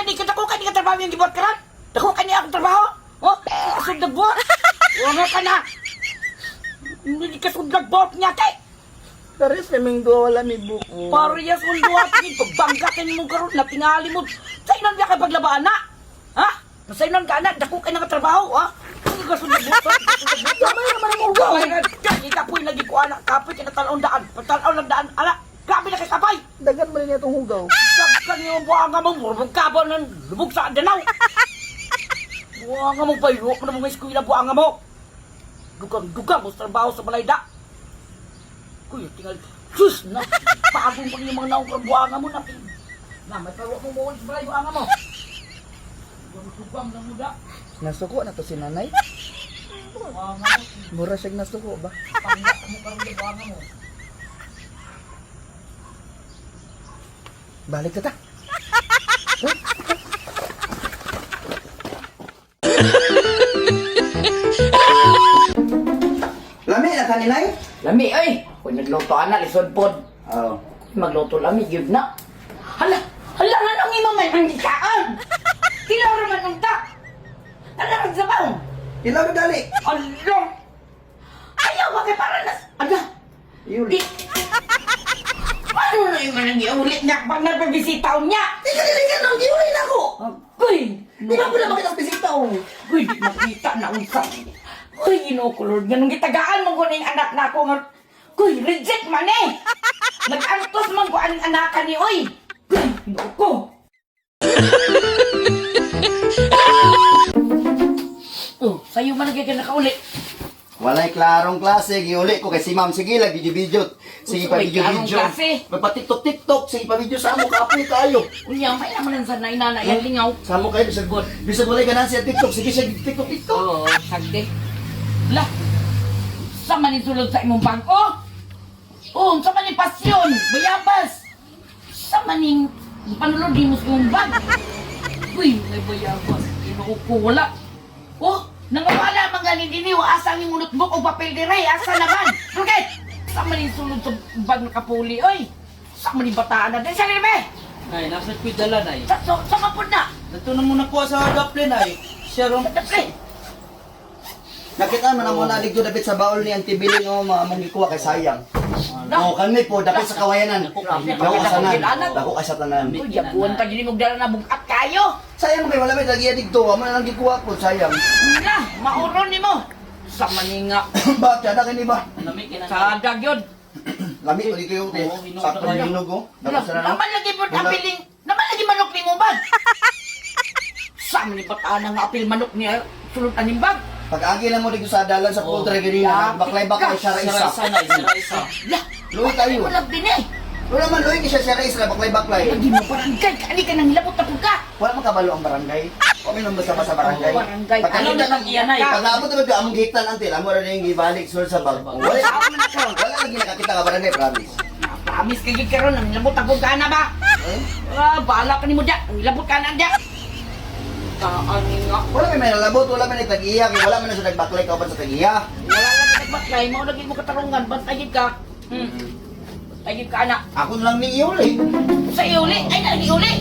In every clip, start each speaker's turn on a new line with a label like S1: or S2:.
S1: Kani ka trabaho yung gibuhat ka ron? Dako kani akong trabaho? Oh, kasod na buhat. Wala ka na. Hindi kasod na buhat niya, kay.
S2: Karis kaming duwa wala may buko.
S1: Parehas mong buhat. Pagbanggatin mo karon na tingali mo. Sa inon niya kay paglabaan na? Ha? Sa inon ka na, dako kayo nakatrabaho, ha? Hindi kasod na buhat.
S2: Kamay naman ang ugaw.
S1: Kita po'y lagi ko anak kapit na talon daan. Talon lang daan, anak. Grabe na kay kapay.
S2: Dagan mo rin itong hugaw.
S1: Gagkan yung buhanga mo, murang kabaw ng lubog sa danaw. Buhanga mo pa, iluwa mo na mga eskwila buhanga mo. Dugang mo sa trabaho sa malayda. Kuya, tinggal, sus na, pagong pag yung mga naong kang buhanga mo na. Na, may paruwa mo mo sa balay buhanga mo. Dugang lang mo da.
S2: Nasuko na to si nanay.
S1: Buhanga mo,
S2: Mura siyang nasuko ba?
S1: panggap mo karoon yung buhanga mo.
S2: Balik ka ta. Lami na kaninay?
S1: Lami, ay! Kung nagluto na, lisod pod.
S2: Oo.
S1: Magluto lami, yun na. Hala! Hala nga nang imam may pandikaan! Kilaw naman ng ta! Hala ang sabaw!
S2: Ilaw dali.
S1: Hala! Ayaw ba kay para nas... Ala!
S2: Yuli.
S1: Paano na yung manang iulit niya pag nagpabisitaw niya?
S2: Ika nang giuli na ko.
S1: Uy!
S2: Di ba ko na makita sa bisita o?
S1: Uy, di makita na unsa. Uy, ginukulod. Ganun gitagaan mo ko na yung anak na ako nga. Uy, reject man eh! Nag-antos man ko ang anak ni Uy! Uy, ginuko! Oh, sa'yo man nagiging nakauli.
S2: Walay klarong klase, giuli ko kay si ma'am. Sige, lagi video. Sige pa
S1: Uy, klarong
S2: video.
S1: klase.
S2: Magpa-tiktok. Sige pa video sa amo, kapoy tayo.
S1: Unya, may naman ang sanay na yung lingaw.
S2: Sa amo kayo, bisag walay ka na siya TikTok. Sige siya TikTok.
S1: Oo, sagde. Lah, sa manisulod sa imong bangko? Oh, sa maning pasyon, bayabas. Sa maning panulod di mo sa imong bag. Uy, may bayabas. Inuupo, wala. Oh, nangawala mga nindiniw. Asa ang imong notebook o papel dire? Asa naman? Bakit? Sa maning sulod sa bag na kapuli, oy. Sa maning bataan na. Dahil sa nime.
S3: Nay, nasa pidala, Nay.
S1: Sa mapod na.
S3: Ito na muna kuha sa hardapple, Nay. Siya ron.
S1: Dapre.
S2: Nakita mo na muna ligdo dapat sa baol ni Antibilin o mamangikuha kay sayang. Oo, kami po, dapat sa kawayanan. Dako ka sa tanan. Dako ka sa tanan.
S1: Uy, yabuan ta gini mo dala na bugat kayo.
S2: Sayang kay wala may lagi digto, amo na lang gikuha po, sayang.
S1: Na, mauron ni mo. Sa maninga.
S2: Ba, tiada kini ba?
S3: Nami kinang.
S1: Kadag yun.
S2: Lami ko dito yung
S3: Oo, hinog
S2: sakto
S3: na kayo.
S2: hinog oh. Dako sa nano.
S1: Naman lagi po apiling. Naman lagi manok ni mo bag. Sa ni bataan nga apil manok niya sulod aning bag.
S2: Pag-agi na mo dito sa dalan sa
S3: Oo.
S2: pultre ganina, baklay-baklay siya
S3: Sara
S2: isa.
S3: isa, Nay. Sara isa.
S1: La,
S2: Luwi tayo.
S1: wala din eh.
S2: Wala man luwi siya siya isa, baklay-baklay.
S1: Lagi mo barangay. Kani ka nang hilabot na ka.
S2: Wala man kabalo ang barangay. Okay nang basta pa sa barangay.
S1: Barangay.
S2: Pagkakita
S3: Ano
S2: ng
S3: iyan, Nay?
S2: pag naabot na ba among gitan ang tila mo ra ning gibalik sul sa bag. Wala wala lagi nakakita ka barangay, promise.
S1: Promise ka gid karon nang hilabot ako ka na ba? Ah, bahala ka ni mo dia. Ang hilabot ka na dia. Kaani nga.
S2: Wala may nalabot, wala may nagtag-iya, kaya wala man na siya nagbaklay kauban sa tag-iya.
S1: Wala lagi nagbaklay. Mao lagi mo katarungan. Bantayid ka. Bantayid ka anak.
S2: Ako na lang ni Iuli.
S1: Sa iuli. Ay, nalagi iuli.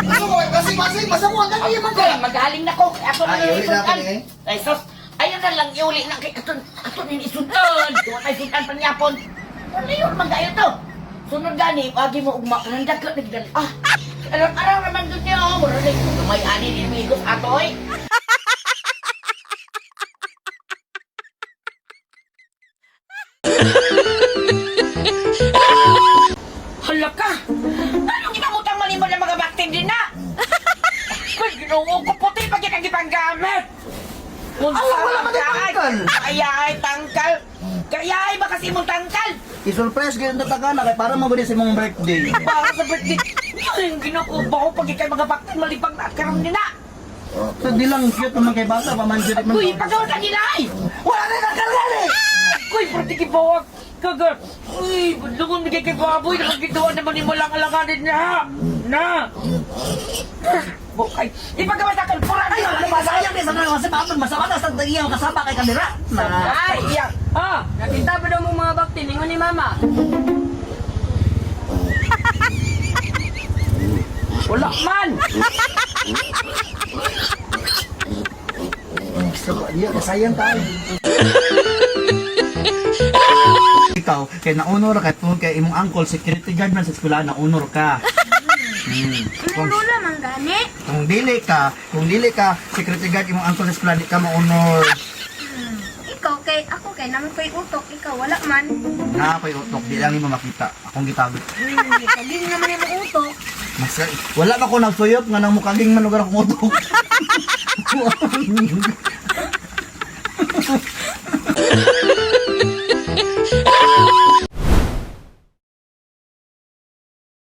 S2: Ano ko, kasi masamuhan na kayo man
S1: Ay, magaling na ko. Ako na
S2: Ay, iuli na
S1: isudan.
S2: ako, eh.
S1: Ay, sus. Ayun na lang iuli na kay ato nin isudan. Duwa tayo sudan panyapon. Wala yun, magayo to. Sunod gani, pagi mo ugma. Nandag ka, nagdali. Ah, araw naman doon niya. Oh, mura na may ani ni amigos atoy. Hala ka! Anong ginamutang maliban ng mga baktin din na? Kaya ginoo ko puti pag ikagipang gamit!
S2: Wala man tayo tangkal.
S1: Kaya ay tangkal! Kaya ay ba kasi mong tangkal?
S2: I-surprise ganyan tataga na kay para mabudi sa mong birthday.
S1: Para sa birthday, yung ginukuba ko pag ikay mga baktin malibang na karam din na!
S2: So di lang cute naman kay bata, pamansirit man.
S1: Kuy, pagawin na nila ay! Wala na nagkalgal eh! Kuy, pati kibawag! Kagat! Uy, budlungon na kay baboy na magkitawa naman ni mo lang alanganin niya! Na! Bukay! Ipagawa sa akin! Pura na yun!
S2: Ano ba sayang din sa mga kasi paano masama na sa tagiyaw kasama kay kamera.
S1: Ay, iyak! Ah!
S4: Nakita ba daw mo mga bakti? Lingon ni Mama.
S1: Wala man!
S2: Iya, kasayang tayo. Ikaw, kay naunor ka, kay imong uncle, security guard man sa eskwela, naunor ka.
S5: Imong lula man gani.
S2: Kung dili ka, security guard imong uncle sa eskwela, di ka maunor.
S5: Ikaw kay ako kay naman ko'y utok, ikaw wala man.
S2: Na, ko'y utok, di lang mo makita. Akong gitabi.
S5: Kaging naman yung utok.
S2: Wala ba ko nagsuyop nga nang mukaging man lugar akong utok.